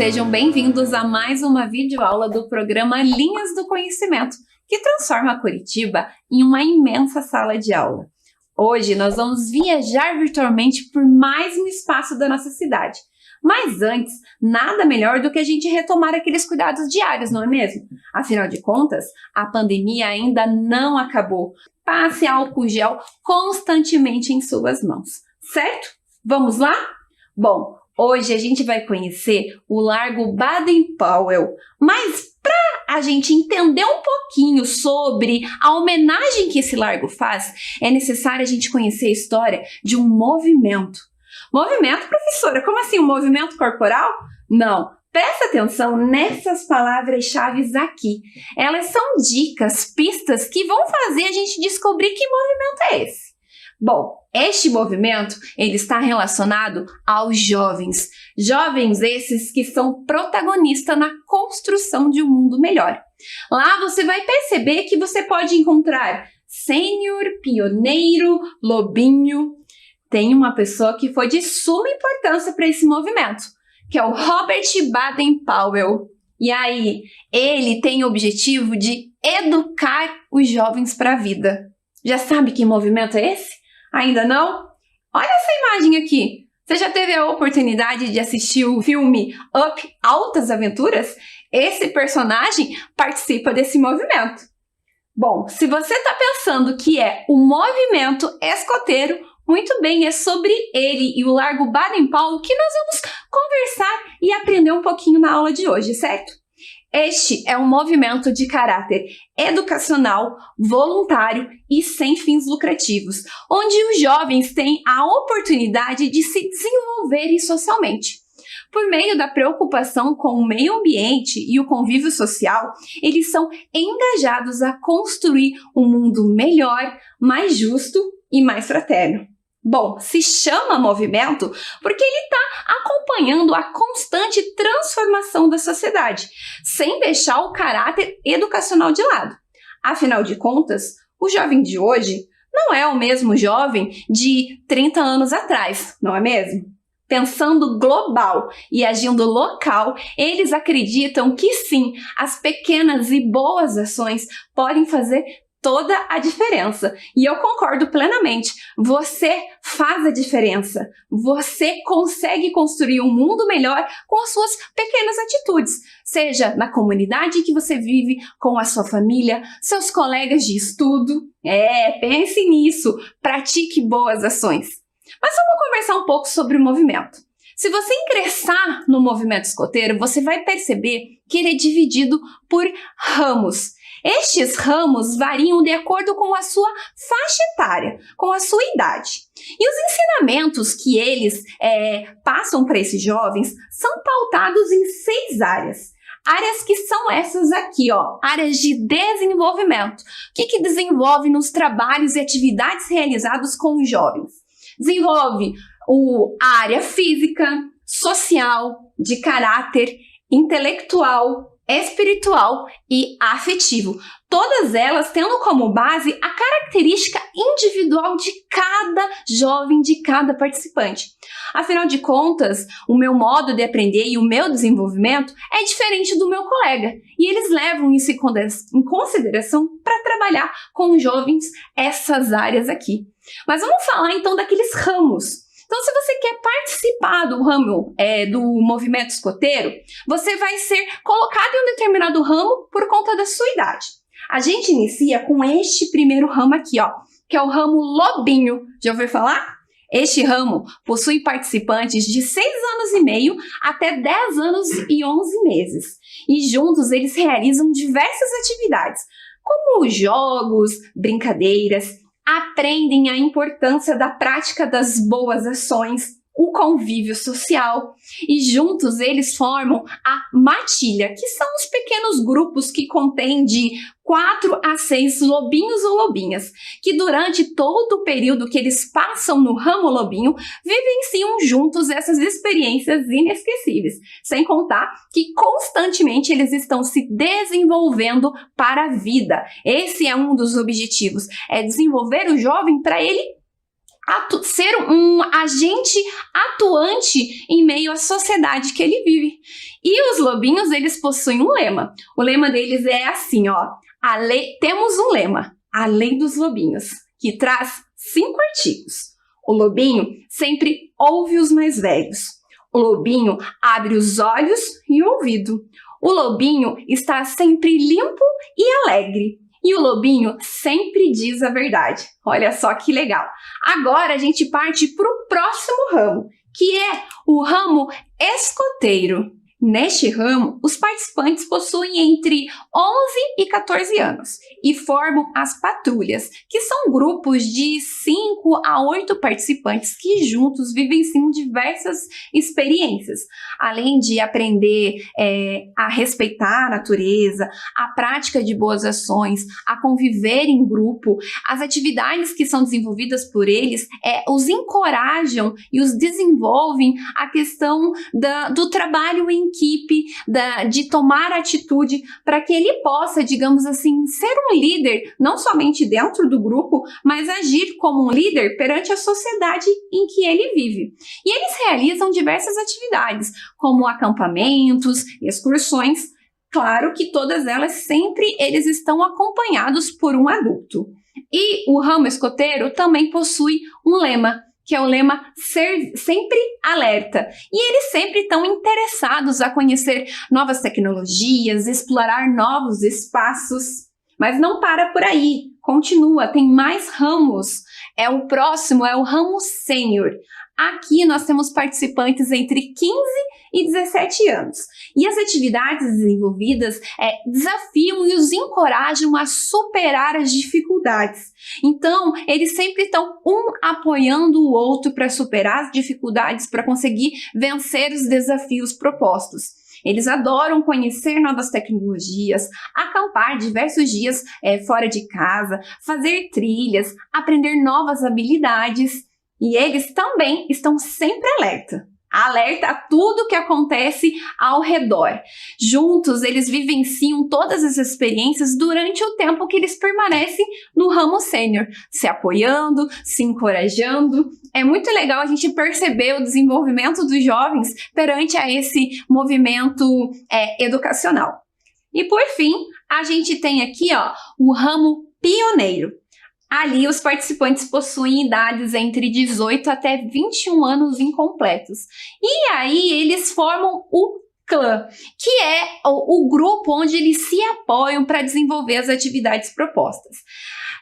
sejam bem-vindos a mais uma videoaula do programa Linhas do Conhecimento, que transforma Curitiba em uma imensa sala de aula. Hoje nós vamos viajar virtualmente por mais um espaço da nossa cidade. Mas antes, nada melhor do que a gente retomar aqueles cuidados diários, não é mesmo? Afinal de contas, a pandemia ainda não acabou. Passe álcool gel constantemente em suas mãos, certo? Vamos lá? Bom, hoje a gente vai conhecer o Largo Baden-Powell, mas para a gente entender um pouquinho sobre a homenagem que esse largo faz, é necessário a gente conhecer a história de um movimento. Movimento, professora? Como assim, um movimento corporal? Não. Presta atenção nessas palavras-chave aqui. Elas são dicas, pistas que vão fazer a gente descobrir que movimento é esse. Bom, este movimento ele está relacionado aos jovens. Jovens esses que são protagonistas na construção de um mundo melhor. Lá você vai perceber que você pode encontrar sênior, pioneiro, lobinho. Tem uma pessoa que foi de suma importância para esse movimento, que é o Robert Baden-Powell. E aí, ele tem o objetivo de educar os jovens para a vida. Já sabe que movimento é esse? Ainda não? Olha essa imagem aqui. Você já teve a oportunidade de assistir o filme Up, Altas Aventuras? Esse personagem participa desse movimento. Bom, se você está pensando que é o movimento escoteiro, muito bem, é sobre ele e o Largo Baden-Powell que nós vamos conversar e aprender um pouquinho na aula de hoje, certo? Este é um movimento de caráter educacional, voluntário e sem fins lucrativos, onde os jovens têm a oportunidade de se desenvolverem socialmente. Por meio da preocupação com o meio ambiente e o convívio social, eles são engajados a construir um mundo melhor, mais justo e mais fraterno. Bom, se chama movimento porque ele está acompanhando a constante transformação da sociedade, sem deixar o caráter educacional de lado. Afinal de contas, o jovem de hoje não é o mesmo jovem de 30 anos atrás, não é mesmo? Pensando global e agindo local, eles acreditam que sim, as pequenas e boas ações podem fazer toda a diferença. E eu concordo plenamente. Você faz a diferença. Você consegue construir um mundo melhor com as suas pequenas atitudes. Seja na comunidade que você vive, com a sua família, seus colegas de estudo. Pense nisso. Pratique boas ações. Mas vamos conversar um pouco sobre o movimento. Se você ingressar no movimento escoteiro, você vai perceber que ele é dividido por ramos. Estes ramos variam de acordo com a sua faixa etária, com a sua idade. E os ensinamentos que eles passam para esses jovens são pautados em 6 áreas. Áreas que são essas aqui, ó, áreas de desenvolvimento. O que desenvolve nos trabalhos e atividades realizados com os jovens? Desenvolve a área física, social, de caráter, intelectual, espiritual e afetivo. Todas elas tendo como base a característica individual de cada jovem, de cada participante. Afinal de contas, o meu modo de aprender e o meu desenvolvimento é diferente do meu colega. E eles levam isso em consideração para trabalhar com os jovens essas áreas aqui. Mas vamos falar então daqueles ramos. Então, se você quer participar do ramo do movimento escoteiro, você vai ser colocado em um determinado ramo por conta da sua idade. A gente inicia com este primeiro ramo aqui, ó, que é o ramo lobinho. Já ouviu falar? Este ramo possui participantes de 6 anos e meio até 10 anos e 11 meses. E juntos eles realizam diversas atividades, como jogos, brincadeiras, aprendem a importância da prática das boas ações, o convívio social e juntos eles formam a matilha, que são os pequenos grupos que contêm de 4 a 6 lobinhos ou lobinhas, que durante todo o período que eles passam no ramo lobinho, vivenciam juntos essas experiências inesquecíveis, sem contar que constantemente eles estão se desenvolvendo para a vida. Esse é um dos objetivos, é desenvolver o jovem para ele ser um agente atuante em meio à sociedade que ele vive. E os lobinhos, eles possuem um lema. O lema deles é assim, ó. Temos um lema, a Lei dos Lobinhos, que traz 5 artigos. O lobinho sempre ouve os mais velhos. O lobinho abre os olhos e o ouvido. O lobinho está sempre limpo e alegre. E o lobinho sempre diz a verdade. Olha só que legal. Agora a gente parte para o próximo ramo, que é o ramo escoteiro. Neste ramo, os participantes possuem entre 11 e 14 anos e formam as patrulhas, que são grupos de 5 a 8 participantes que juntos vivenciam diversas experiências, além de aprender a respeitar a natureza, a prática de boas ações, a conviver em grupo. As atividades que são desenvolvidas por eles os encorajam e os desenvolvem a questão do trabalho em equipe, de tomar atitude para que ele possa, digamos assim, ser um líder, não somente dentro do grupo, mas agir como um líder perante a sociedade em que ele vive. E eles realizam diversas atividades, como acampamentos, excursões. Claro que todas elas eles estão acompanhados por um adulto. E o ramo escoteiro também possui um lema, que é o lema Ser Sempre Alerta. E eles sempre estão interessados a conhecer novas tecnologias, explorar novos espaços. Mas não para por aí, continua, tem mais ramos. O próximo é o ramo sênior. Aqui nós temos participantes entre 15 e 17 anos. E as atividades desenvolvidas desafiam e os encorajam a superar as dificuldades. Então, eles sempre estão apoiando o outro para superar as dificuldades, para conseguir vencer os desafios propostos. Eles adoram conhecer novas tecnologias, acampar diversos dias fora de casa, fazer trilhas, aprender novas habilidades. E eles também estão sempre alerta a tudo que acontece ao redor. Juntos, eles vivenciam todas as experiências durante o tempo que eles permanecem no ramo sênior, se apoiando, se encorajando. É muito legal a gente perceber o desenvolvimento dos jovens perante a esse movimento educacional. E por fim, a gente tem aqui o ramo pioneiro. Ali, os participantes possuem idades entre 18 até 21 anos incompletos. E aí, eles formam o clã, que é o grupo onde eles se apoiam para desenvolver as atividades propostas.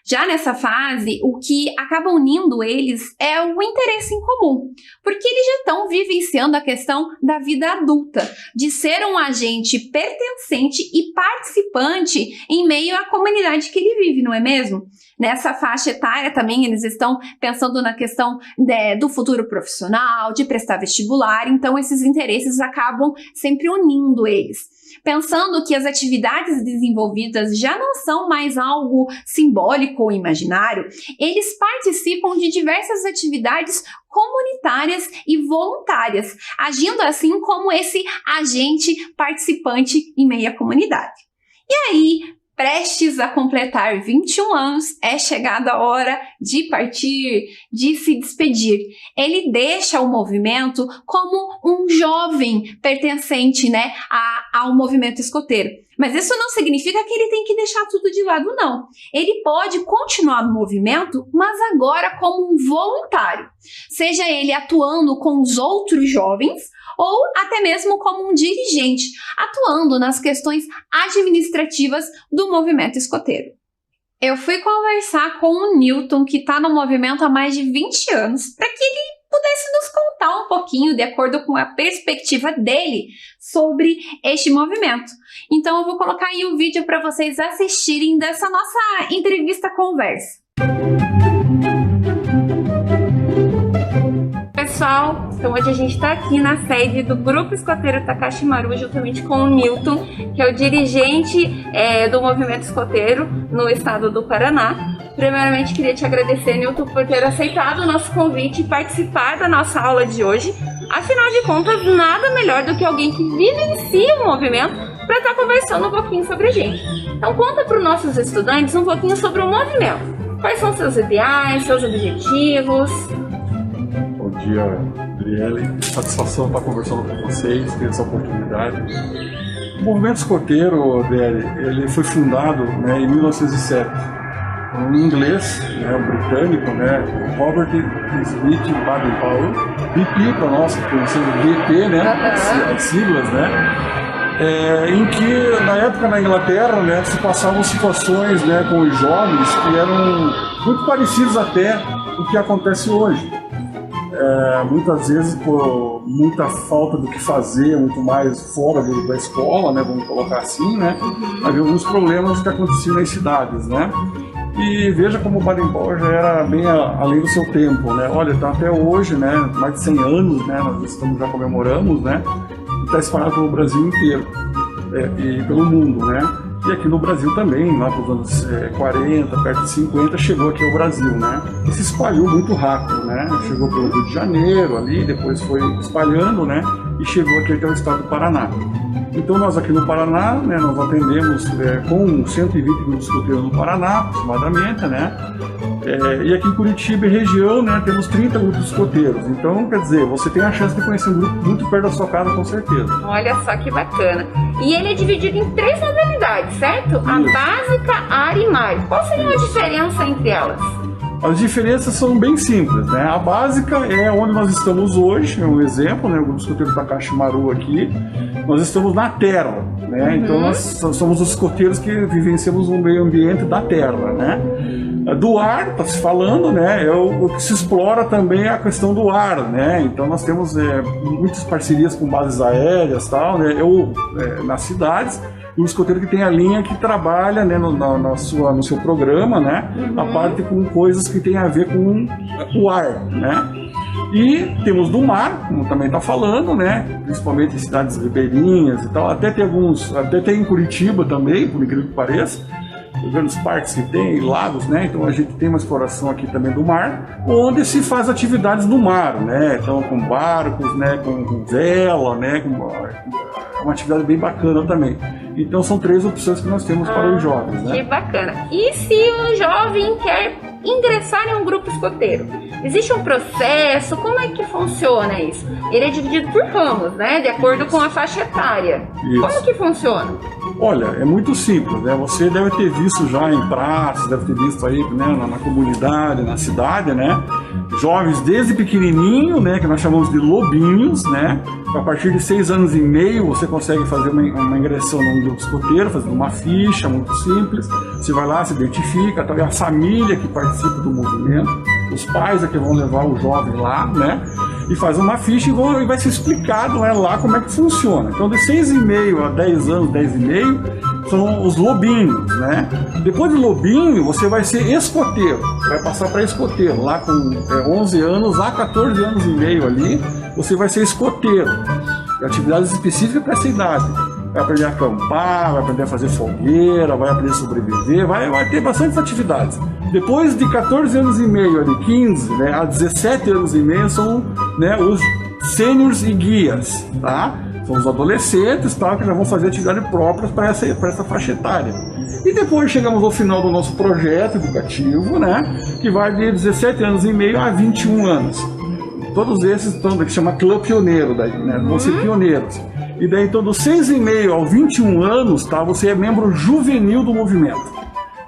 Já nessa fase, o que acaba unindo eles é o interesse em comum, porque eles já estão vivenciando a questão da vida adulta, de ser um agente pertencente e participante em meio à comunidade que ele vive, não é mesmo? Nessa faixa etária também eles estão pensando na questão do futuro profissional, de prestar vestibular, então esses interesses acabam sempre unindo eles. Pensando que as atividades desenvolvidas já não são mais algo simbólico ou imaginário, eles participam de diversas atividades comunitárias e voluntárias, agindo assim como esse agente participante em meio à comunidade. E aí, prestes a completar 21 anos, é chegada a hora de partir, de se despedir. Ele deixa o movimento como um jovem pertencente, ao movimento escoteiro. Mas isso não significa que ele tem que deixar tudo de lado, não. Ele pode continuar no movimento, mas agora como um voluntário. Seja ele atuando com os outros jovens, ou até mesmo como um dirigente, atuando nas questões administrativas do movimento escoteiro. Eu fui conversar com o Newton, que está no movimento há mais de 20 anos, para que ele pudesse nos contar um pouquinho, de acordo com a perspectiva dele, sobre este movimento. Então eu vou colocar aí o vídeo para vocês assistirem dessa nossa entrevista-conversa. Pessoal, então hoje a gente está aqui na sede do Grupo Escoteiro Takashi Maru, juntamente com o Newton, que é o dirigente do movimento escoteiro no estado do Paraná. Primeiramente, queria te agradecer, Newton, por ter aceitado o nosso convite e participar da nossa aula de hoje. Afinal de contas, nada melhor do que alguém que vivencia o movimento para estar conversando um pouquinho sobre a gente. Então, conta para os nossos estudantes um pouquinho sobre o movimento. Quais são seus ideais, seus objetivos? Bom dia, Adriele. Satisfação estar conversando com vocês, ter essa oportunidade. O movimento escoteiro, Adriele, ele foi fundado, né, em 1907. Um inglês, né, um britânico, né, Robert Smith Baden-Powell, BP, para nós que conhecemos BP, né, as siglas, né, em que na época na Inglaterra, né, se passavam situações, né, com os jovens que eram muito parecidos até do que acontece hoje. Muitas vezes por muita falta do que fazer, muito mais fora da escola, né, vamos colocar assim, né, havia alguns problemas que aconteciam nas cidades, né. E veja como o Baden-Powell já era bem além do seu tempo, né? Olha, então até hoje, né, mais de 100 anos, né, nós já comemoramos, né, e está espalhado pelo Brasil inteiro e pelo mundo, né? E aqui no Brasil também, lá para os anos 40, perto de 50, chegou aqui ao Brasil, né? E se espalhou muito rápido, né? Chegou pelo Rio de Janeiro ali, depois foi espalhando, né? E chegou aqui até o estado do Paraná. Então nós aqui no Paraná, né, nós atendemos com 120 grupos escoteiros no Paraná, aproximadamente, né? E aqui em Curitiba e região, né, temos 30 grupos escoteiros. Então, quer dizer, você tem a chance de conhecer um grupo muito perto da sua casa, com certeza. Olha só que bacana. E ele é dividido em 3 modalidades, certo? Isso. A básica, a e mais. Qual seria a diferença entre elas? As diferenças são bem simples, né? A básica é onde nós estamos hoje, é um exemplo, né? O grupo escoteiro Takashi-Maru aqui. Nós estamos na terra, né? Então nós somos os escoteiros que vivenciamos o meio ambiente da terra, né? Do ar, está se falando, né? O que se explora também é a questão do ar, né? Então nós temos muitas parcerias com bases aéreas, tal, né? Nas cidades. O escoteiro que tem a linha que trabalha, né, no seu programa, né, a parte com coisas que tem a ver com o ar, né. E temos do mar, como também está falando, né, principalmente em cidades ribeirinhas e tal, até tem em Curitiba também, por incrível que pareça, grandes parques que tem, lagos, né, então a gente tem uma exploração aqui também do mar, onde se faz atividades no mar, né, então com barcos, né, com vela, né, uma atividade bem bacana também. Então são 3 opções que nós temos para os jovens, né? Que bacana. E se o jovem quer ingressar em um grupo escoteiro? Existe um processo? Como é que funciona isso? Ele é dividido por ramos, né? De acordo com a faixa etária. Isso. Como que funciona? Olha, é muito simples, né? Você deve ter visto já em praças, deve ter visto aí, né, na comunidade, na cidade, né? Jovens desde pequenininho, né, que nós chamamos de lobinhos, né? A partir de 6 anos e meio você consegue fazer uma ingressão num grupo escoteiro, fazendo uma ficha muito simples. Você vai lá, se identifica, tá, a família que participa do movimento, os pais é que vão levar o jovem lá, né? E faz uma ficha e vai ser explicado, né, lá como é que funciona. Então de 6,5 a 10 anos, 10,5, são os lobinhos, né? Depois de lobinho, você vai ser escoteiro, vai passar para escoteiro, lá com 11 anos a 14 anos e meio ali, você vai ser escoteiro, atividades específicas para essa idade. Vai aprender a acampar, vai aprender a fazer fogueira, vai aprender a sobreviver, vai ter bastantes atividades. Depois de 14 anos e meio, ali, 15, né, a 17 anos e meio, são, né, os sêniors e guias, tá? São os adolescentes, tá, que já vão fazer atividade própria para essa faixa etária. E depois chegamos ao final do nosso projeto educativo, né, que vai de 17 anos e meio a 21 anos. Todos esses estão, que chama Clã Pioneiro, daí, né, vão ser pioneiros. E daí, então, dos 6,5 ao 21 anos, tá, você é membro juvenil do movimento.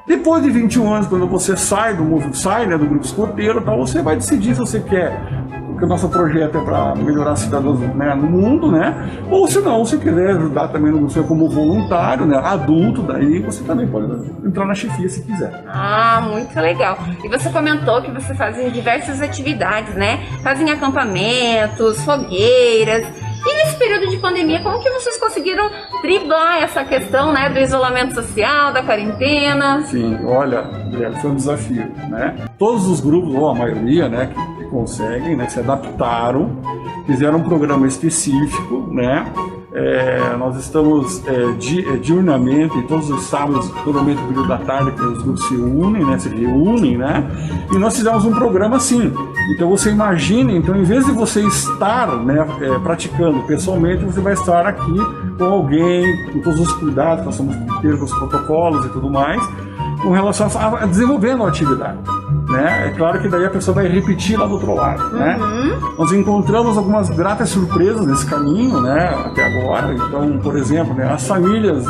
Depois de 21 anos, quando você sai do grupo escoteiro, tá, você vai decidir se você quer, porque o nosso projeto é para melhorar cidadãos, né, no mundo, né? Ou se não, se quiser ajudar também no museu como voluntário, né, adulto, daí você também pode entrar na chefia se quiser. Ah, muito legal. E você comentou que você fazia diversas atividades, né? Fazem acampamentos, fogueiras. E nesse período de pandemia, como que vocês conseguiram driblar essa questão, né, do isolamento social, da quarentena? Sim, olha, foi um desafio, né? Todos os grupos, ou a maioria, né, que conseguem, né, se adaptaram, fizeram um programa específico, né? Nós estamos diurnamente, todos os sábados, normalmente no período da tarde, que os grupos se reúnem, né? E nós fizemos um programa assim. Então você imagina, então em vez de você estar, né, praticando pessoalmente, você vai estar aqui com alguém, com todos os cuidados, nós somos com os protocolos e tudo mais. com relação a desenvolvendo a atividade. Né? É claro que daí a pessoa vai repetir lá do outro lado. Né? Nós encontramos algumas gratas surpresas nesse caminho, né? Até agora. Então, por exemplo, né? As famílias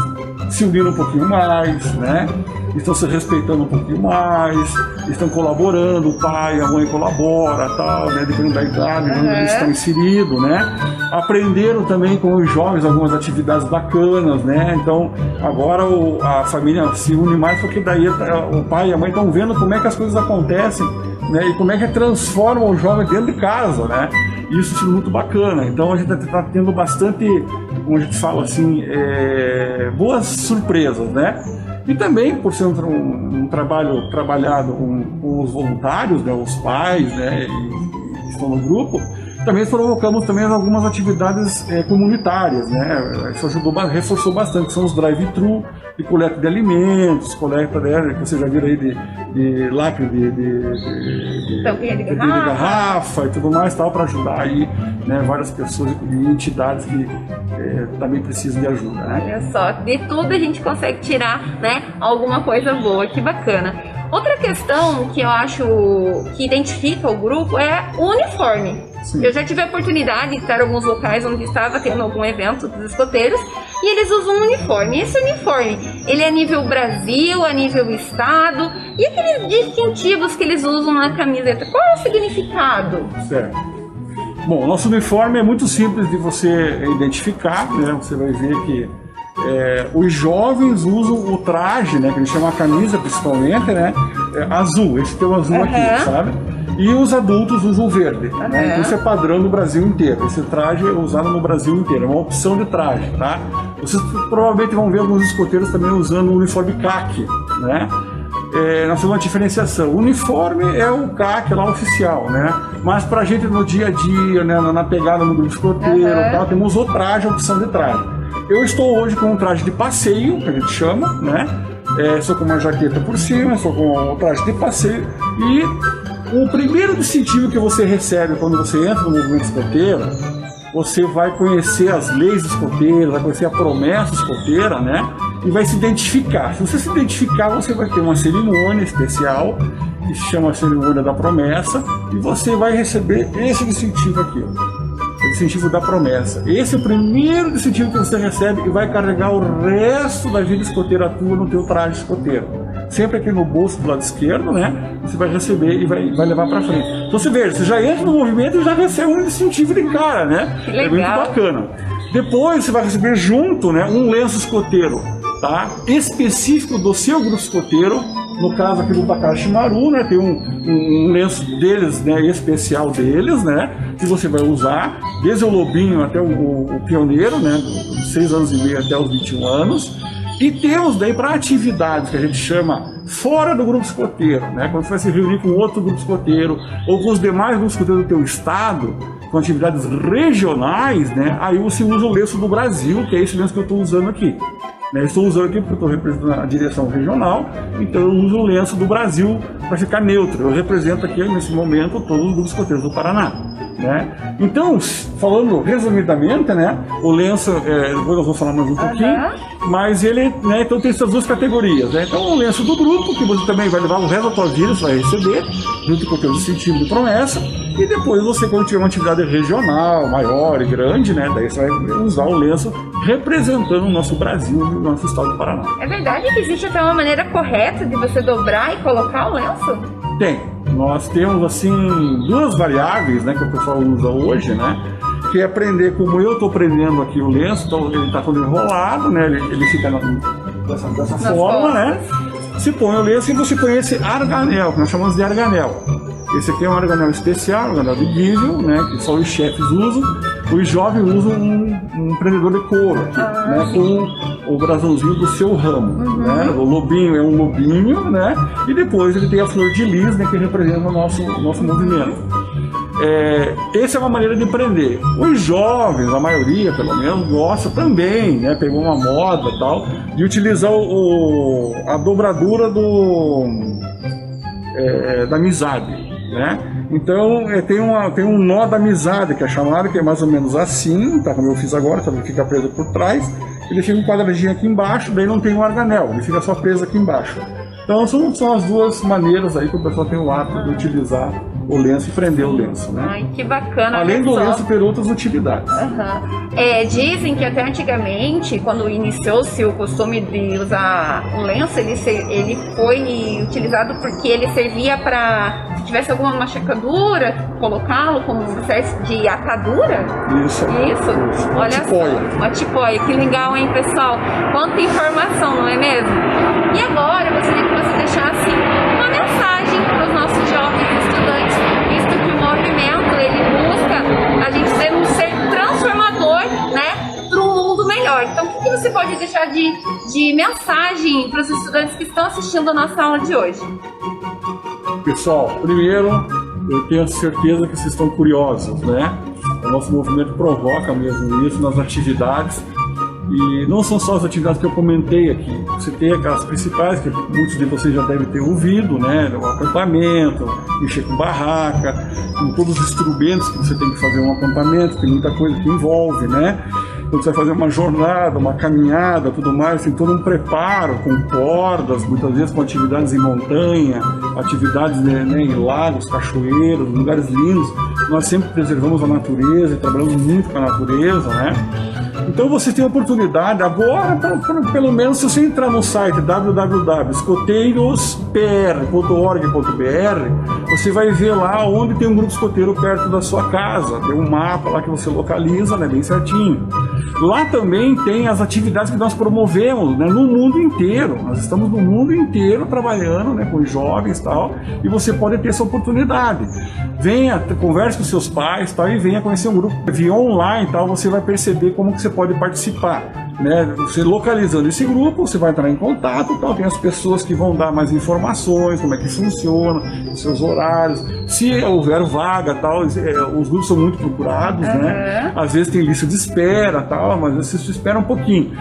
se uniram um pouquinho mais, né? Estão se respeitando um pouquinho mais, estão colaborando, o pai, a mãe colabora, tal, né? Dependendo da idade, onde eles estão inseridos, né? Aprenderam também com os jovens algumas atividades bacanas, né? Então, agora a família se une mais porque daí o pai e a mãe estão vendo como é que as coisas acontecem, né? E como é que transformam o jovem dentro de casa, né? Isso é muito bacana. Então, a gente está tendo bastante, como a gente fala assim, boas surpresas, né? E também, por ser um trabalho trabalhado com os voluntários, né, os pais, né, e estão no grupo, também provocamos também algumas atividades comunitárias, né? Isso ajudou, reforçou bastante, que são os drive-thru de coleta de alimentos, coleta, né, que você já viram aí de lacre de garrafa e tudo mais, tal, para ajudar aí, né, várias pessoas e entidades que também precisam de ajuda, né? Olha só, de tudo a gente consegue tirar, né, alguma coisa boa, que bacana. Outra questão que eu acho que identifica o grupo é o uniforme. Sim. Eu já tive a oportunidade de estar em alguns locais onde estava tendo algum evento dos escoteiros e eles usam um uniforme. E esse uniforme, ele é a nível Brasil, a nível estado, e aqueles distintivos que eles usam na camiseta, qual é o significado? Certo. Bom, o nosso uniforme é muito simples de você identificar, né? Você vai ver que os jovens usam o traje, né, que eles chamam a camisa principalmente, né, azul, esse tem o azul aqui, sabe? E os adultos usam o verde, né? Então isso é padrão no Brasil inteiro, esse traje é usado no Brasil inteiro, é uma opção de traje, tá? Vocês provavelmente vão ver alguns escoteiros também usando o uniforme caqui, né? Nós temos uma diferenciação. O uniforme é o CAC lá oficial, né? Mas pra gente no dia a dia, né, na pegada no grupo escoteiro, tal, temos o traje, a opção de traje. Eu estou hoje com um traje de passeio, que a gente chama, né? Sou com uma jaqueta por cima, sou com um traje de passeio. E o primeiro distintivo que você recebe quando você entra no movimento escoteiro, você vai conhecer as leis escoteiras, vai conhecer a promessa escoteira, né? E vai se identificar. Se você se identificar, você vai ter uma cerimônia especial, que se chama a cerimônia da promessa, e você vai receber esse distintivo aqui, ó. O distintivo da promessa. Esse é o primeiro distintivo que você recebe e vai carregar o resto da vida escoteira tua no teu traje escoteiro. Sempre aqui no bolso do lado esquerdo, né? Você vai receber e vai levar pra frente. Então você veja, você já entra no movimento e já recebe um distintivo de cara, né? Que legal. É muito bacana. Depois você vai receber junto, né, um lenço escoteiro, tá? Específico do seu grupo escoteiro. No caso aqui do Takashi Maru, né, tem um lenço deles, né, especial deles, né, que você vai usar desde o lobinho até o pioneiro, né, dos 6 anos e meio até os 21 anos. E temos daí para atividades que a gente chama fora do grupo escoteiro, né, quando você vai se reunir com outro grupo escoteiro ou com os demais grupos escoteiros do teu estado, com atividades regionais, né, aí você usa o lenço do Brasil, que é esse lenço que eu estou usando aqui. Estou usando aqui porque estou representando a direção regional, então eu uso o lenço do Brasil para ficar neutro. Eu represento aqui, nesse momento, todos os grupos escoteiros do Paraná, né? Então, falando resumidamente, né, o lenço, depois eu vou falar mais um pouquinho, mas ele, né, então tem essas duas categorias, né? Então, o lenço do grupo, que você também vai levar o resto da tua vida, você vai receber, junto com o teu distintivo de promessa, e depois você, quando tiver uma atividade regional, maior e grande, né, daí você vai usar o lenço representando o nosso Brasil e o nosso estado do Paraná. É verdade que existe até uma maneira correta de você dobrar e colocar o lenço? Tem. Nós temos, assim, duas variáveis, né, que o pessoal usa hoje, né, que é aprender como eu estou prendendo aqui o lenço. Então ele está todo enrolado, né, ele fica dessa forma, né, se põe o lenço e você põe esse arganel, que nós chamamos de arganel. Esse aqui é um arganel especial, um arganel de Givel, né, que só os chefes usam. Os jovens usam um prendedor de couro, né, com o brasãozinho do seu ramo. Né? O lobinho é um lobinho, né, e depois ele tem a flor de lis, né, que representa o nosso movimento. Essa é uma maneira de prender. Os jovens, a maioria pelo menos, gosta também, né, pegou uma moda e tal, de utilizar a dobradura da amizade. Né? Então tem um nó da amizade que é chamado, que é mais ou menos assim, tá, como eu fiz agora, tá, ele fica preso por trás, ele fica um quadradinho aqui embaixo, daí não tem um arganel, ele fica só preso aqui embaixo. Então são as duas maneiras aí que o pessoal tem o hábito de utilizar o lenço e prender o lenço, né? Ai, que bacana. Além do lenço ter outras utilidades. Dizem que até antigamente, quando iniciou-se o costume de usar o lenço, ele foi utilizado porque ele servia para, se tivesse alguma machucadura, colocá-lo como uma espécie de atadura. Isso. Olha só, uma tipóia. Que legal, hein, pessoal? Quanta informação, não é mesmo? E agora eu gostaria que você deixasse uma mensagem para os nossos jovens estudantes, visto que o movimento ele busca a gente ser um ser transformador, né, para um mundo melhor. Então, o que você pode deixar de mensagem para os estudantes que estão assistindo a nossa aula de hoje? Pessoal, primeiro, eu tenho certeza que vocês estão curiosos, né? O nosso movimento provoca mesmo isso nas atividades. E não são só as atividades que eu comentei aqui. Você tem aquelas principais que muitos de vocês já devem ter ouvido, né? O acampamento, mexer com barraca, com todos os instrumentos que você tem que fazer um acampamento, tem muita coisa que envolve, né? Quando você vai fazer uma jornada, uma caminhada, tudo mais, tem todo um preparo com cordas, muitas vezes com atividades em montanha, atividades, né, em lagos, cachoeiros, lugares lindos. Nós sempre preservamos a natureza e trabalhamos muito com a natureza, né? Então você tem a oportunidade agora, pelo menos se você entrar no site www.escoteirospr.org.br, você vai ver lá onde tem um grupo escoteiro perto da sua casa, tem um mapa lá que você localiza, né, bem certinho. Lá também tem as atividades que nós promovemos, né, no mundo inteiro. Nós estamos no mundo inteiro trabalhando, né, com jovens e tal, e você pode ter essa oportunidade. Venha, converse com seus pais, tal, e venha conhecer um grupo via online, tal, você vai perceber como que você pode participar, né? Você localizando esse grupo, você vai entrar em contato, tal, tem as pessoas que vão dar mais informações, como é que funciona, os seus horários, se houver vaga, tal, os grupos são muito procurados, né? Às vezes tem lista de espera, tal, mas você espera um pouquinho.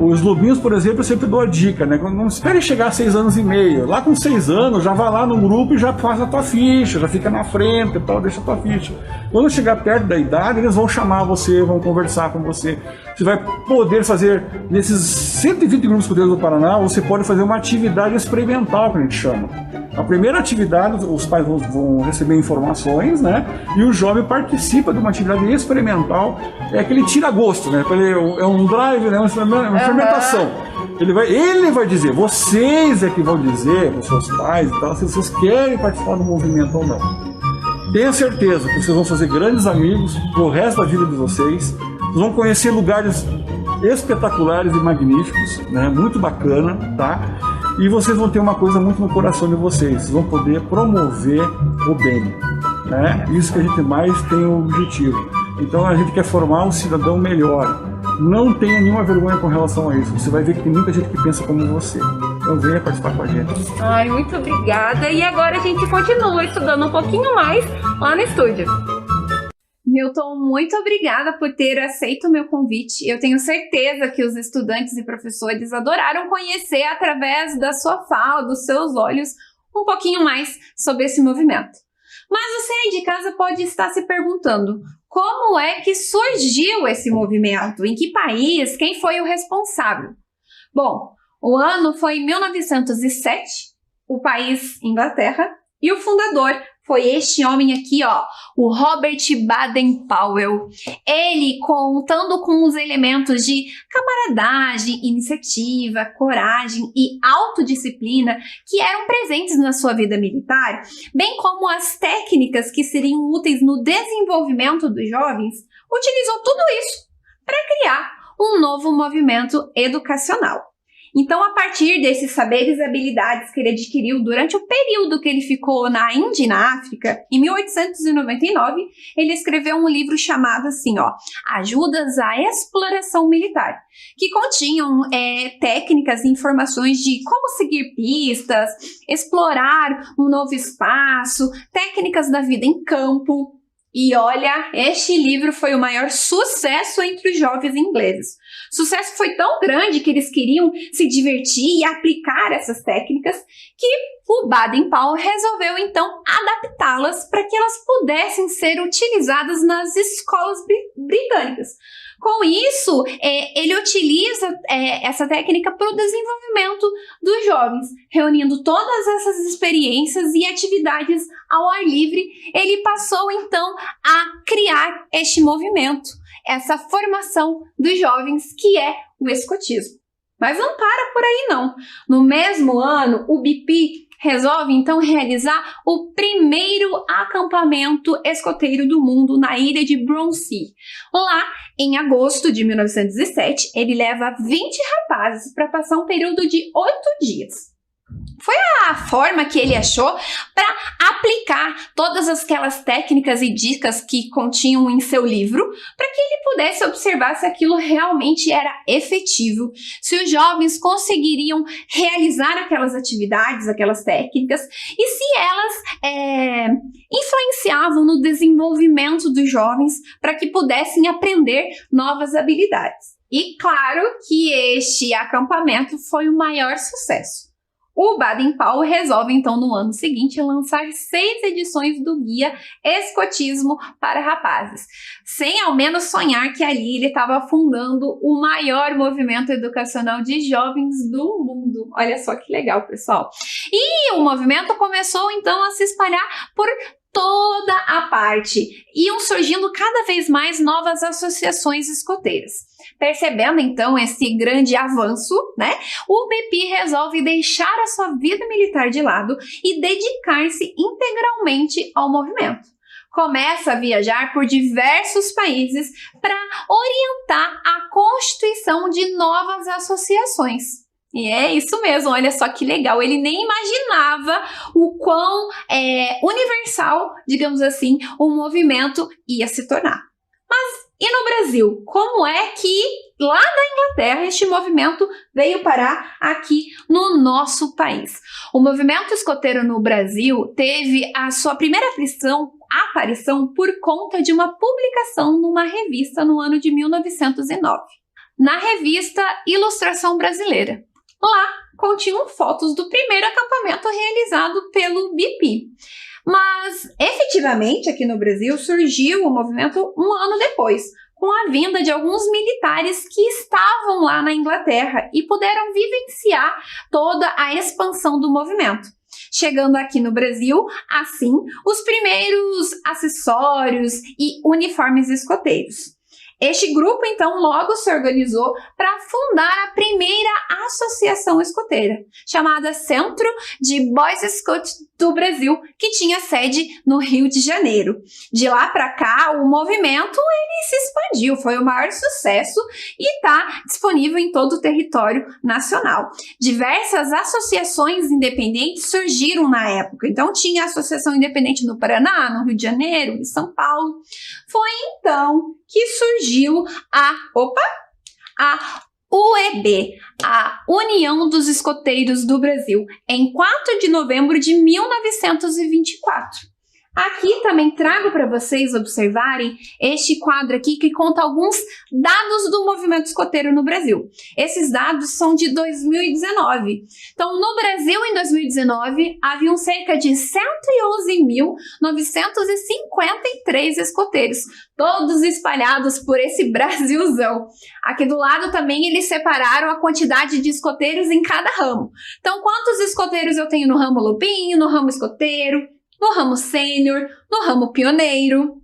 Os lobinhos, por exemplo, eu sempre dou a dica, né? Não espere chegar a 6 anos e meio. Lá com 6 anos, já vai lá no grupo e já faz a tua ficha, já fica na frente e tal, deixa a tua ficha. Quando chegar perto da idade, eles vão chamar você, vão conversar com você. Você vai poder fazer, nesses 120 grupos escoteiros do Paraná, você pode fazer uma atividade experimental, que a gente chama. A primeira atividade, os pais vão receber informações, né? E o jovem participa de uma atividade experimental, é aquele tira-gosto, né? É um drive, né? Uma experimentação. Ele vai dizer, vocês é que vão dizer para os seus pais e tal, se vocês querem participar do movimento ou não. Tenha certeza que vocês vão fazer grandes amigos pro resto da vida de vocês. Vocês vão conhecer lugares espetaculares e magníficos, né? Muito bacana, tá? E vocês vão ter uma coisa muito no coração de vocês. Vocês vão poder promover o bem, né? Isso que a gente mais tem o objetivo. Então a gente quer formar um cidadão melhor. Não tenha nenhuma vergonha com relação a isso. Você vai ver que tem muita gente que pensa como você. Então venha participar com a gente. Ai, muito obrigada. E agora a gente continua estudando um pouquinho mais lá no estúdio. Milton, muito obrigada por ter aceito o meu convite. Eu tenho certeza que os estudantes e professores adoraram conhecer, através da sua fala, dos seus olhos, um pouquinho mais sobre esse movimento. Mas você aí de casa pode estar se perguntando, como é que surgiu esse movimento? Em que país? Quem foi o responsável? Bom, o ano foi 1907, o país Inglaterra, e o fundador foi este homem aqui, ó, o Robert Baden-Powell. Ele, contando com os elementos de camaradagem, iniciativa, coragem e autodisciplina que eram presentes na sua vida militar, bem como as técnicas que seriam úteis no desenvolvimento dos jovens, utilizou tudo isso para criar um novo movimento educacional. Então, a partir desses saberes e habilidades que ele adquiriu durante o período que ele ficou na Índia e na África, em 1899, ele escreveu um livro chamado assim, ó, Ajudas à Exploração Militar, que continham técnicas e informações de como seguir pistas, explorar um novo espaço, técnicas da vida em campo. E olha, este livro foi o maior sucesso entre os jovens ingleses. O sucesso foi tão grande que eles queriam se divertir e aplicar essas técnicas que o Baden-Powell resolveu então adaptá-las para que elas pudessem ser utilizadas nas escolas britânicas. Com isso, ele utiliza essa técnica para o desenvolvimento dos jovens, reunindo todas essas experiências e atividades ao ar livre. Ele passou, então, a criar este movimento, essa formação dos jovens, que é o escotismo. Mas não para por aí, não. No mesmo ano, o BP resolve, então, realizar o primeiro acampamento escoteiro do mundo na ilha de Bronsey. Lá, em agosto de 1917, ele leva 20 rapazes para passar um período de 8 dias. Foi a forma que ele achou para aplicar todas aquelas técnicas e dicas que continham em seu livro, para que ele pudesse observar se aquilo realmente era efetivo, se os jovens conseguiriam realizar aquelas atividades, aquelas técnicas, e se elas influenciavam no desenvolvimento dos jovens para que pudessem aprender novas habilidades. E claro que este acampamento foi o maior sucesso. O Baden-Powell resolve, então, no ano seguinte, lançar 6 edições do Guia Escotismo para Rapazes, sem ao menos sonhar que ali ele estava fundando o maior movimento educacional de jovens do mundo. Olha só que legal, pessoal. E o movimento começou, então, a se espalhar por toda a parte. Iam surgindo cada vez mais novas associações escoteiras. Percebendo, então, esse grande avanço, né, o BP resolve deixar a sua vida militar de lado e dedicar-se integralmente ao movimento. Começa a viajar por diversos países para orientar a constituição de novas associações. E é isso mesmo, olha só que legal, ele nem imaginava o quão universal, digamos assim, o movimento ia se tornar. Mas e no Brasil? Como é que lá da Inglaterra este movimento veio parar aqui no nosso país? O movimento escoteiro no Brasil teve a sua primeira aparição por conta de uma publicação numa revista no ano de 1909, na revista Ilustração Brasileira. Lá continham fotos do primeiro acampamento realizado pelo BP. Mas, efetivamente, aqui no Brasil surgiu o movimento um ano depois, com a vinda de alguns militares que estavam lá na Inglaterra e puderam vivenciar toda a expansão do movimento. Chegando aqui no Brasil, assim, os primeiros acessórios e uniformes escoteiros. Este grupo, então, logo se organizou para fundar a primeira associação escoteira, chamada Centro de Boys Scout do Brasil, que tinha sede no Rio de Janeiro. De lá para cá, o movimento ele se expandiu, foi o maior sucesso e está disponível em todo o território nacional. Diversas associações independentes surgiram na época, então tinha associação independente no Paraná, no Rio de Janeiro, em São Paulo. Foi então que surgiu a UEB, a União dos Escoteiros do Brasil, em 4 de novembro de 1924. Aqui também trago para vocês observarem este quadro aqui que conta alguns dados do movimento escoteiro no Brasil. Esses dados são de 2019. Então, no Brasil, em 2019, haviam cerca de 111.953 escoteiros, todos espalhados por esse Brasilzão. Aqui do lado também eles separaram a quantidade de escoteiros em cada ramo. Então, quantos escoteiros eu tenho no ramo lobinho, no ramo escoteiro, no ramo sênior, no ramo pioneiro.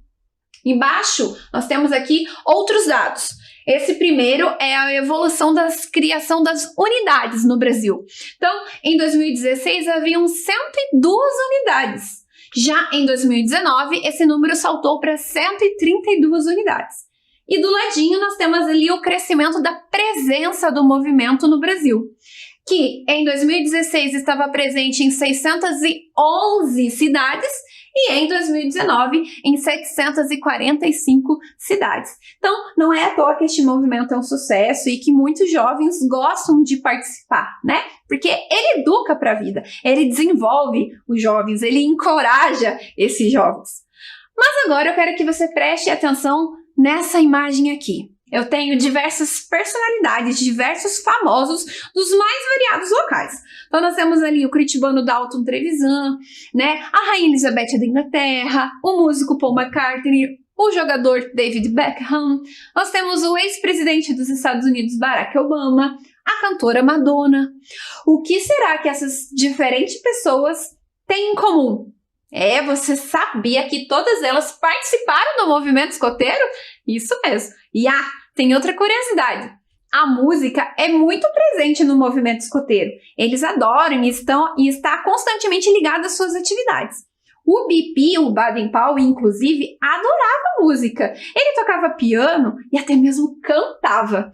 Embaixo, nós temos aqui outros dados. Esse primeiro é a evolução da criação das unidades no Brasil. Então, em 2016, haviam 102 unidades. Já em 2019, esse número saltou para 132 unidades. E do ladinho, nós temos ali o crescimento da presença do movimento no Brasil, que em 2016 estava presente em 611 cidades e em 2019 em 745 cidades. Então, não é à toa que este movimento é um sucesso e que muitos jovens gostam de participar, né? Porque ele educa para a vida, ele desenvolve os jovens, ele encoraja esses jovens. Mas agora eu quero que você preste atenção nessa imagem aqui. Eu tenho diversas personalidades, diversos famosos dos mais variados locais. Então nós temos ali o curitibano Dalton Trevisan, né? A Rainha Elizabeth da Inglaterra, o músico Paul McCartney, o jogador David Beckham, nós temos o ex-presidente dos Estados Unidos, Barack Obama, a cantora Madonna. O que será que essas diferentes pessoas têm em comum? Você sabia que todas elas participaram do movimento escoteiro? Isso mesmo. E tem outra curiosidade. A música é muito presente no movimento escoteiro. Eles adoram e está constantemente ligado às suas atividades. O BP, o Baden-Powell, inclusive, adorava música. Ele tocava piano e até mesmo cantava.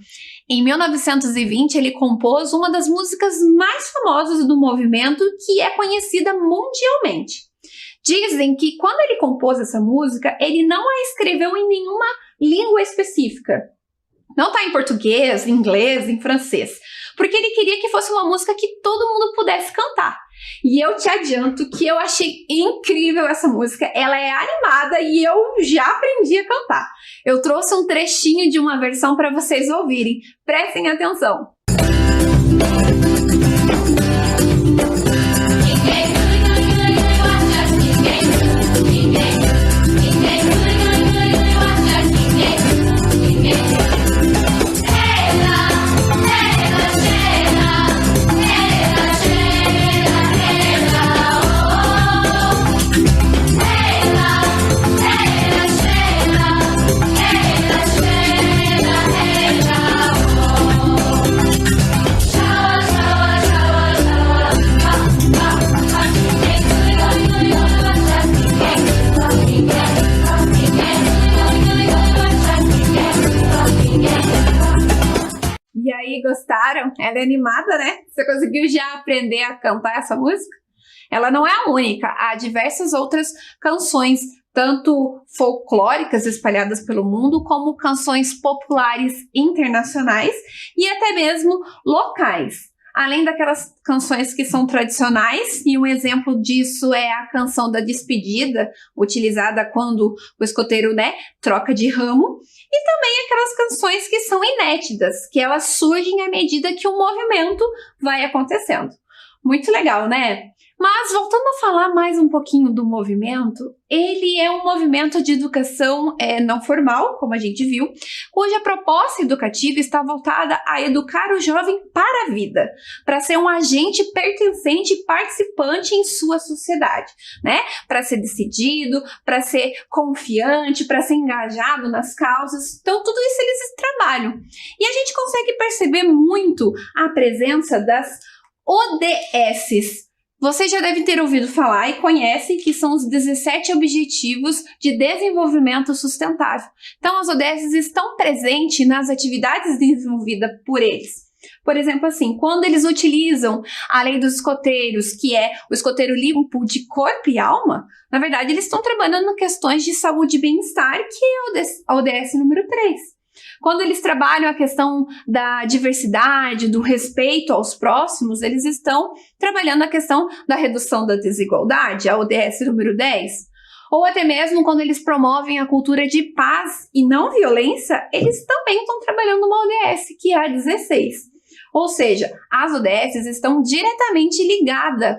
Em 1920, ele compôs uma das músicas mais famosas do movimento, que é conhecida mundialmente. Dizem que quando ele compôs essa música, ele não a escreveu em nenhuma língua específica. Não está em português, em inglês, em francês. Porque ele queria que fosse uma música que todo mundo pudesse cantar. E eu te adianto que eu achei incrível essa música. Ela é animada e eu já aprendi a cantar. Eu trouxe um trechinho de uma versão para vocês ouvirem. Prestem atenção. E aí, gostaram? Ela é animada, né? Você conseguiu já aprender a cantar essa música? Ela não é a única, há diversas outras canções, tanto folclóricas espalhadas pelo mundo, como canções populares internacionais e até mesmo locais. Além daquelas canções que são tradicionais, e um exemplo disso é a canção da despedida, utilizada quando o escoteiro, troca de ramo, e também aquelas canções que são inéditas, que elas surgem à medida que o movimento vai acontecendo. Muito legal, né? Mas voltando a falar mais um pouquinho do movimento, ele é um movimento de educação não formal, como a gente viu, cuja proposta educativa está voltada a educar o jovem para a vida, para ser um agente pertencente e participante em sua sociedade, né? Para ser decidido, para ser confiante, para ser engajado nas causas. Então, tudo isso eles trabalham. E a gente consegue perceber muito a presença das ODS. Vocês já devem ter ouvido falar e conhecem que são os 17 Objetivos de Desenvolvimento Sustentável. Então, as ODS estão presentes nas atividades desenvolvidas por eles. Por exemplo, assim, quando eles utilizam a lei dos escoteiros, que é o escoteiro limpo de corpo e alma, na verdade, eles estão trabalhando em questões de saúde e bem-estar, que é a ODS número 3. Quando eles trabalham a questão da diversidade, do respeito aos próximos, eles estão trabalhando a questão da redução da desigualdade, a ODS número 10. Ou até mesmo quando eles promovem a cultura de paz e não violência, eles também estão trabalhando uma ODS, que é a 16. Ou seja, as ODS estão diretamente ligadas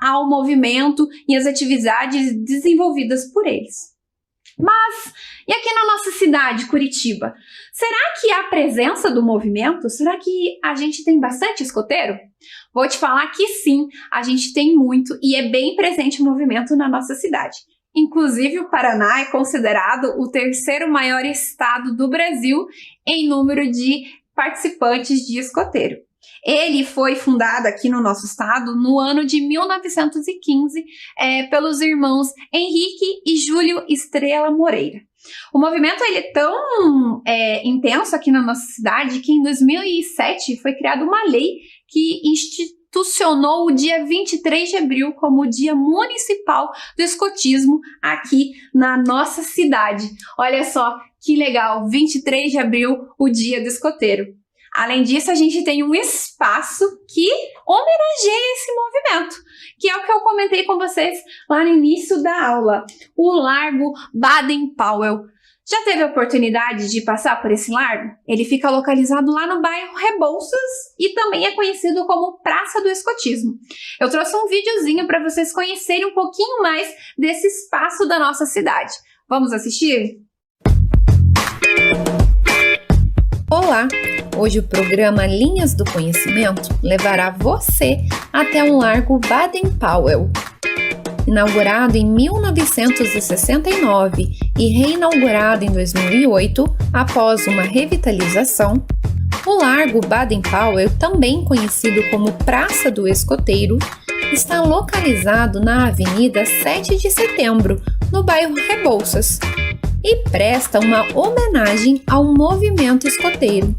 ao movimento e às atividades desenvolvidas por eles. Mas, e aqui na nossa cidade, Curitiba? Será que há presença do movimento? Será que a gente tem bastante escoteiro? Vou te falar que sim, a gente tem muito e é bem presente o movimento na nossa cidade. Inclusive, o Paraná é considerado o terceiro maior estado do Brasil em número de participantes de escoteiro. Ele foi fundado aqui no nosso estado no ano de 1915 pelos irmãos Henrique e Júlio Estrela Moreira. O movimento ele é tão intenso aqui na nossa cidade que em 2007 foi criada uma lei que institucionou o dia 23 de abril como o Dia Municipal do Escotismo aqui na nossa cidade. Olha só que legal, 23 de abril, o Dia do Escoteiro. Além disso, a gente tem um espaço que homenageia esse movimento, que é o que eu comentei com vocês lá no início da aula, o Largo Baden-Powell. Já teve a oportunidade de passar por esse largo? Ele fica localizado lá no bairro Rebouças e também é conhecido como Praça do Escotismo. Eu trouxe um videozinho para vocês conhecerem um pouquinho mais desse espaço da nossa cidade. Vamos assistir? Olá! Hoje o programa Linhas do Conhecimento levará você até um largo Baden-Powell. Inaugurado em 1969 e reinaugurado em 2008 após uma revitalização, o Largo Baden-Powell, também conhecido como Praça do Escoteiro, está localizado na Avenida 7 de Setembro, no bairro Rebouças, e presta uma homenagem ao movimento escoteiro.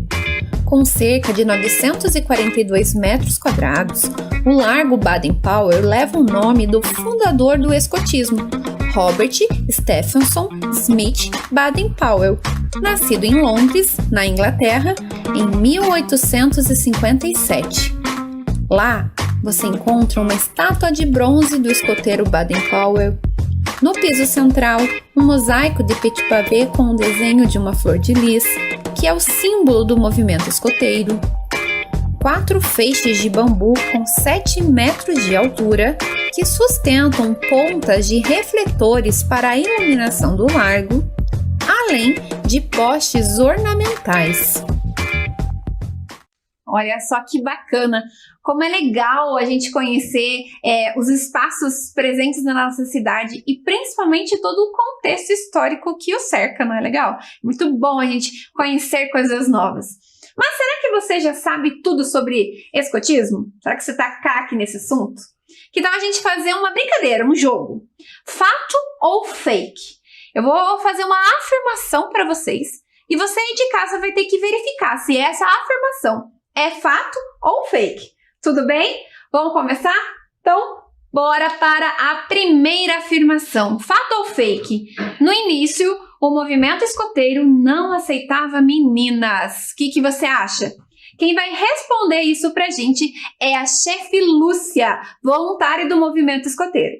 Com cerca de 942 metros quadrados, o Largo Baden-Powell leva o nome do fundador do escotismo, Robert Stephenson Smith Baden-Powell, nascido em Londres, na Inglaterra, em 1857. Lá, você encontra uma estátua de bronze do escoteiro Baden-Powell. No piso central, um mosaico de petit pavé com o desenho de uma flor de lis, que é o símbolo do movimento escoteiro. 4 feixes de bambu com 7 metros de altura, que sustentam pontas de refletores para a iluminação do largo, além de postes ornamentais. Olha só que bacana, como é legal a gente conhecer os espaços presentes na nossa cidade e principalmente todo o contexto histórico que o cerca, não é legal? Muito bom a gente conhecer coisas novas. Mas será que você já sabe tudo sobre escotismo? Será que você está craque nesse assunto? Que tal a gente fazer uma brincadeira, um jogo? Fato ou fake? Eu vou fazer uma afirmação para vocês e você aí de casa vai ter que verificar se essa afirmação é fato ou fake. Tudo bem? Vamos começar? Então, bora para a primeira afirmação. Fato ou fake? No início, o movimento escoteiro não aceitava meninas. O que você acha? Quem vai responder isso pra gente é a chefe Lúcia, voluntária do movimento escoteiro.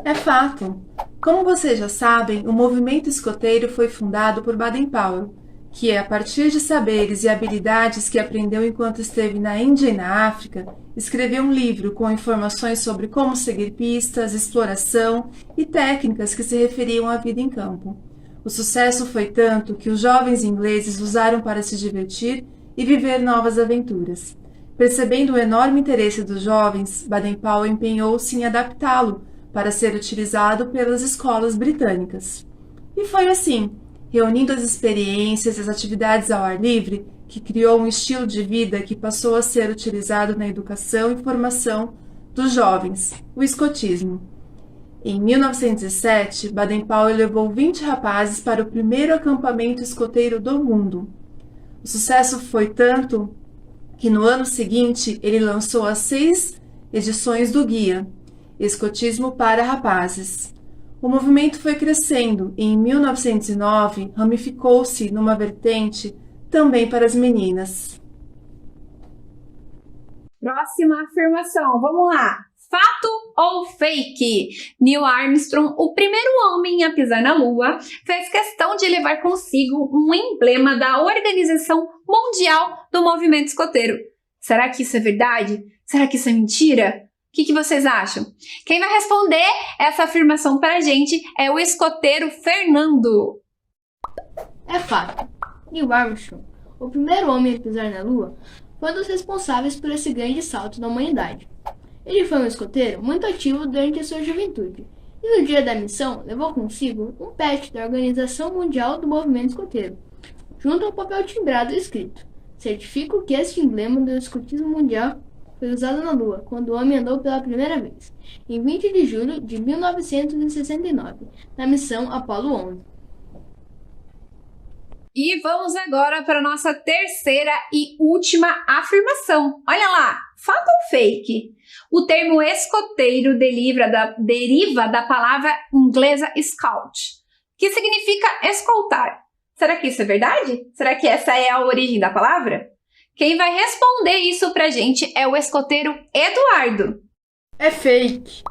É fato. Como vocês já sabem, o movimento escoteiro foi fundado por Baden-Powell, que, a partir de saberes e habilidades que aprendeu enquanto esteve na Índia e na África, escreveu um livro com informações sobre como seguir pistas, exploração e técnicas que se referiam à vida em campo. O sucesso foi tanto que os jovens ingleses usaram para se divertir e viver novas aventuras. Percebendo o enorme interesse dos jovens, Baden-Powell empenhou-se em adaptá-lo para ser utilizado pelas escolas britânicas. E foi assim, reunindo as experiências e as atividades ao ar livre, que criou um estilo de vida que passou a ser utilizado na educação e formação dos jovens, o escotismo. Em 1907, Baden-Powell levou 20 rapazes para o primeiro acampamento escoteiro do mundo. O sucesso foi tanto que no ano seguinte ele lançou as 6 edições do guia Escotismo para Rapazes. O movimento foi crescendo e, em 1909, ramificou-se numa vertente também para as meninas. Próxima afirmação, vamos lá. Fato ou fake? Neil Armstrong, o primeiro homem a pisar na Lua, fez questão de levar consigo um emblema da Organização Mundial do Movimento Escoteiro. Será que isso é verdade? Será que isso é mentira? O que vocês acham? Quem vai responder essa afirmação para a gente é o escoteiro Fernando. É fato. Neil Armstrong, o primeiro homem a pisar na Lua, foi um dos responsáveis por esse grande salto da humanidade. Ele foi um escoteiro muito ativo durante a sua juventude e no dia da missão levou consigo um patch da Organização Mundial do Movimento Escoteiro, junto ao papel timbrado escrito: certifico que este emblema do escotismo mundial foi usado na Lua quando o homem andou pela primeira vez, em 20 de julho de 1969, na missão Apollo 11. E vamos agora para a nossa terceira e última afirmação. Olha lá, fato ou fake? O termo escoteiro deriva da palavra inglesa scout, que significa escoltar. Será que isso é verdade? Será que essa é a origem da palavra? Quem vai responder isso pra gente é o escoteiro Eduardo. É fake.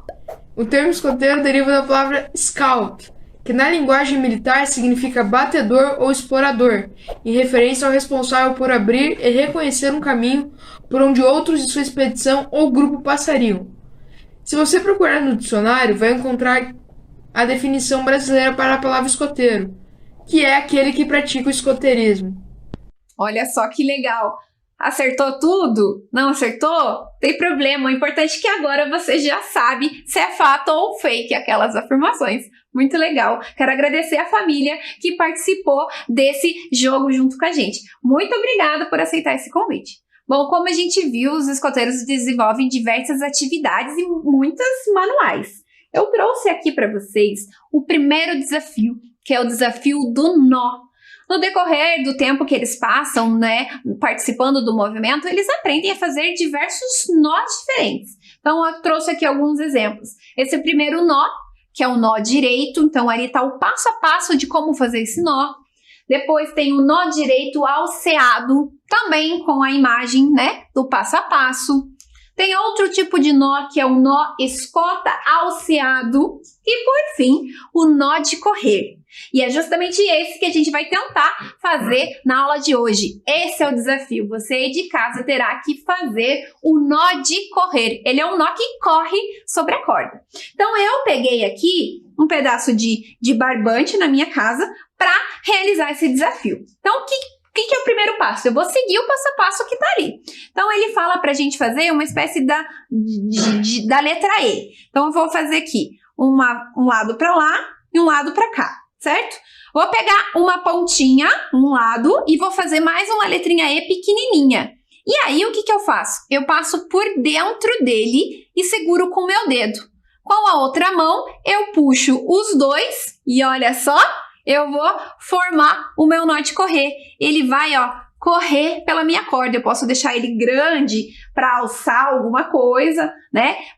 O termo escoteiro deriva da palavra scout, que na linguagem militar significa batedor ou explorador, em referência ao responsável por abrir e reconhecer um caminho por onde outros de sua expedição ou grupo passariam. Se você procurar no dicionário, vai encontrar a definição brasileira para a palavra escoteiro, que é aquele que pratica o escoteirismo. Olha só que legal! Acertou tudo? Não acertou? Tem problema. O importante é que agora você já sabe se é fato ou fake aquelas afirmações. Muito legal. Quero agradecer a família que participou desse jogo junto com a gente. Muito obrigada por aceitar esse convite. Bom, como a gente viu, os escoteiros desenvolvem diversas atividades e muitas manuais. Eu trouxe aqui para vocês o primeiro desafio, que é o desafio do nó. No decorrer do tempo que eles passam, participando do movimento, eles aprendem a fazer diversos nós diferentes. Então, eu trouxe aqui alguns exemplos. Esse primeiro nó, que é o nó direito, então ali está o passo a passo de como fazer esse nó. Depois tem o nó direito alceado, também com a imagem, do passo a passo. Tem outro tipo de nó, que é o nó escota alceado. E, por fim, o nó de correr. E é justamente esse que a gente vai tentar fazer na aula de hoje. Esse é o desafio. Você aí de casa terá que fazer o nó de correr. Ele é um nó que corre sobre a corda. Então, eu peguei aqui um pedaço de barbante na minha casa para realizar esse desafio. Então, o que é o primeiro passo? Eu vou seguir o passo a passo que tá ali. Então, ele fala pra gente fazer uma espécie da letra E. Então, eu vou fazer aqui um lado pra lá e um lado pra cá, certo? Vou pegar uma pontinha, um lado, e vou fazer mais uma letrinha E pequenininha. E aí, o que eu faço? Eu passo por dentro dele e seguro com o meu dedo. Com a outra mão, eu puxo os dois e olha só, eu vou formar o meu nó de correr. Ele vai, correr pela minha corda. Eu posso deixar ele grande para alçar alguma coisa,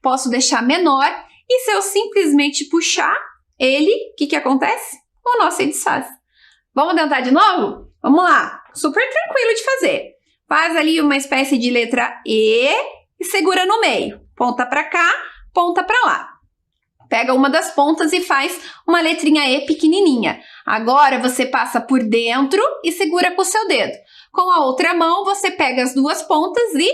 Posso deixar menor. E se eu simplesmente puxar ele, o que acontece? O nó se desfaz. Vamos tentar de novo? Vamos lá. Super tranquilo de fazer. Faz ali uma espécie de letra E e segura no meio. Ponta para cá, ponta para lá. Pega uma das pontas e faz uma letrinha E pequenininha. Agora você passa por dentro e segura com o seu dedo. Com a outra mão, você pega as duas pontas e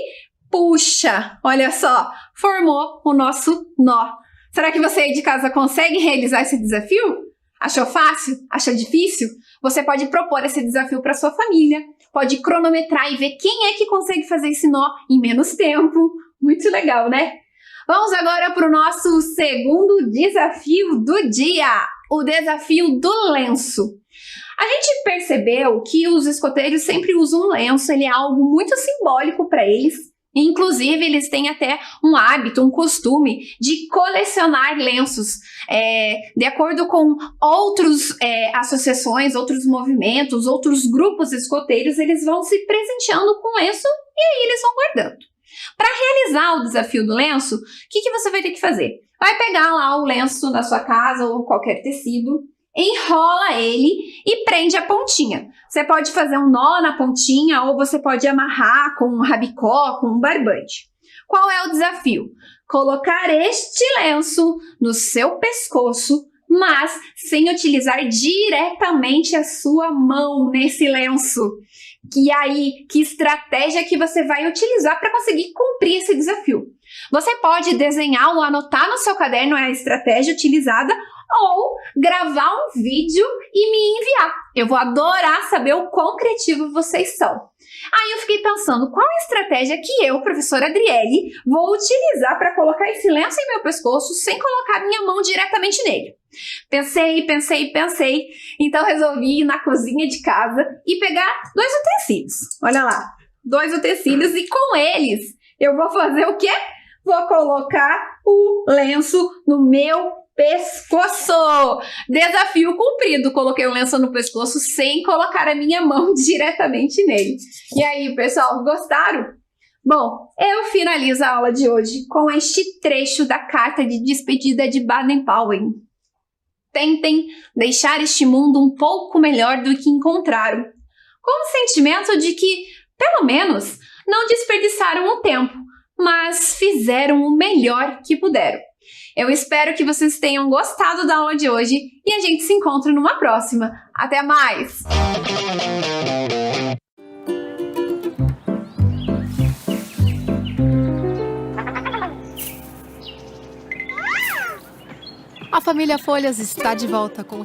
puxa. Olha só, formou o nosso nó. Será que você aí de casa consegue realizar esse desafio? Achou fácil? Achou difícil? Você pode propor esse desafio para sua família. Pode cronometrar e ver quem é que consegue fazer esse nó em menos tempo. Muito legal, né? Vamos agora para o nosso segundo desafio do dia, o desafio do lenço. A gente percebeu que os escoteiros sempre usam um lenço, ele é algo muito simbólico para eles. Inclusive, eles têm até um hábito, um costume de colecionar lenços. De acordo com outras associações, outros movimentos, outros grupos escoteiros, eles vão se presenteando com lenço e aí eles vão guardando. Para realizar o desafio do lenço, o que você vai ter que fazer? Vai pegar lá o lenço na sua casa ou qualquer tecido, enrola ele e prende a pontinha. Você pode fazer um nó na pontinha ou você pode amarrar com um rabicó, com um barbante. Qual é o desafio? Colocar este lenço no seu pescoço, mas sem utilizar diretamente a sua mão nesse lenço. Que estratégia que você vai utilizar para conseguir cumprir esse desafio? Você pode desenhar ou anotar no seu caderno a estratégia utilizada ou gravar um vídeo e me enviar. Eu vou adorar saber o quão criativo vocês são. Aí eu fiquei pensando, qual a estratégia que eu, professora Adriele, vou utilizar para colocar esse lenço em meu pescoço sem colocar minha mão diretamente nele? Pensei. Então resolvi ir na cozinha de casa e pegar 2 utensílios. Olha lá, 2 utensílios e com eles eu vou fazer o quê? Vou colocar o lenço no meu pescoço. Desafio cumprido. Coloquei o lenço no pescoço sem colocar a minha mão diretamente nele. E aí, pessoal, gostaram? Bom, eu finalizo a aula de hoje com este trecho da carta de despedida de Baden-Powell. Tentem deixar este mundo um pouco melhor do que encontraram, com o sentimento de que, pelo menos, não desperdiçaram o tempo, mas fizeram o melhor que puderam. Eu espero que vocês tenham gostado da aula de hoje e a gente se encontra numa próxima. Até mais! A família Folhas está de volta com o